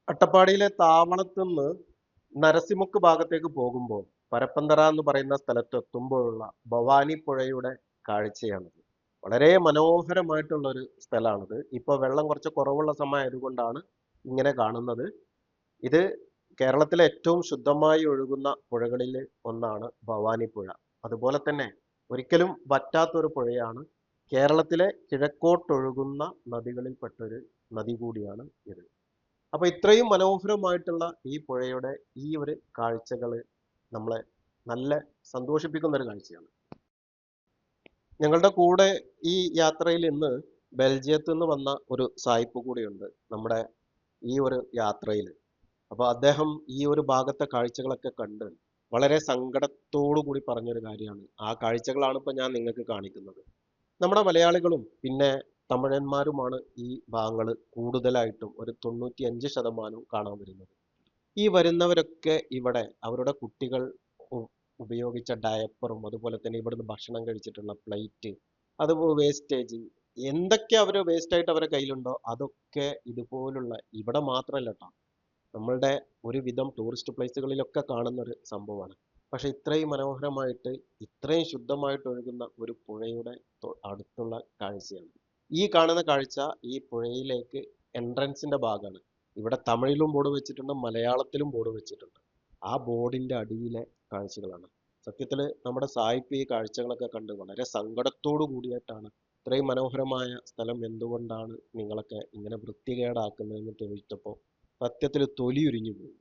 അട്ടപ്പാടിയിലെ താവളത്തുനിന്ന് നരസിമുക്ക് ഭാഗത്തേക്ക് പോകുമ്പോൾ പരപ്പന്തറ എന്ന് പറയുന്ന സ്ഥലത്ത് എത്തുമ്പോഴുള്ള ഭവാനി പുഴയുടെ കാഴ്ചയാണിത്. വളരെ മനോഹരമായിട്ടുള്ള ഒരു സ്ഥലമാണിത്. ഇപ്പോൾ വെള്ളം കുറച്ച് കുറവുള്ള സമയമായതുകൊണ്ടാണ് ഇങ്ങനെ കാണുന്നത്. ഇത് കേരളത്തിലെ ഏറ്റവും ശുദ്ധമായി ഒഴുകുന്ന പുഴകളിൽ ഒന്നാണ് ഭവാനി പുഴ. അതുപോലെ തന്നെ ഒരിക്കലും വറ്റാത്തൊരു പുഴയാണ്. കേരളത്തിലെ കിഴക്കോട്ടൊഴുകുന്ന നദികളിൽപ്പെട്ടൊരു നദി കൂടിയാണ് ഇത്. അപ്പൊ ഇത്രയും മനോഹരമായിട്ടുള്ള ഈ പുഴയുടെ ഈ ഒരു കാഴ്ചകള് നമ്മളെ നല്ല സന്തോഷിപ്പിക്കുന്ന ഒരു കാഴ്ചയാണ്. ഞങ്ങളുടെ കൂടെ ഈ യാത്രയിൽ ഇന്ന് ബെൽജിയത്ത് നിന്ന് വന്ന ഒരു സായിപ്പ് കൂടിയുണ്ട് നമ്മുടെ ഈ ഒരു യാത്രയിൽ. അപ്പൊ അദ്ദേഹം ഈ ഒരു ഭാഗത്തെ കാഴ്ചകളൊക്കെ കണ്ട് വളരെ സങ്കടത്തോടു കൂടി പറഞ്ഞൊരു കാര്യമാണ്. ആ കാഴ്ചകളാണ് ഇപ്പൊ ഞാൻ നിങ്ങൾക്ക് കാണിക്കുന്നത്. നമ്മുടെ മലയാളികളും പിന്നെ തമിഴന്മാരുമാണ് ഈ ഭാഗങ്ങൾ കൂടുതലായിട്ടും ഒരു 95% കാണാൻ വരുന്നത്. ഈ വരുന്നവരൊക്കെ ഇവിടെ അവരുടെ കുട്ടികൾ ഉപയോഗിച്ച ഡയപ്പറും അതുപോലെ തന്നെ ഇവിടുന്ന് ഭക്ഷണം കഴിച്ചിട്ടുള്ള പ്ലേറ്റ് അതുപോലെ വേസ്റ്റേജ് എന്തൊക്കെ അവർ വേസ്റ്റ് ആയിട്ട് അവരുടെ കയ്യിലുണ്ടോ അതൊക്കെ ഇതുപോലുള്ള ഇവിടെ മാത്രമല്ല കേട്ടോ, നമ്മളുടെ ഒരുവിധം ടൂറിസ്റ്റ് പ്ലേസുകളിലൊക്കെ കാണുന്ന ഒരു സംഭവമാണ്. പക്ഷെ ഇത്രയും മനോഹരമായിട്ട് ഇത്രയും ശുദ്ധമായിട്ട് ഒഴുകുന്ന ഒരു പുഴയുടെ അടുത്തുള്ള കാഴ്ചയാണ് ഈ കാണുന്ന കാഴ്ച. ഈ പുഴയിലേക്ക് എൻട്രൻസിന്റെ ഭാഗമാണ്. ഇവിടെ തമിഴിലും ബോർഡ് വെച്ചിട്ടുണ്ട്, മലയാളത്തിലും ബോർഡ് വെച്ചിട്ടുണ്ട്. ആ ബോർഡിന്റെ അടിയിലെ കാഴ്ചകളാണ്. സത്യത്തില് നമ്മുടെ സായിപ്പ് ഈ കാഴ്ചകളൊക്കെ കണ്ട് വളരെ സങ്കടത്തോടു കൂടിയിട്ടാണ് ഇത്രയും മനോഹരമായ സ്ഥലം എന്തുകൊണ്ടാണ് നിങ്ങളൊക്കെ ഇങ്ങനെ വൃത്തികേടാക്കുന്നതെന്ന് ചോദിച്ചപ്പോൾ സത്യത്തിൽ തൊലിയുരിഞ്ഞു പോയി.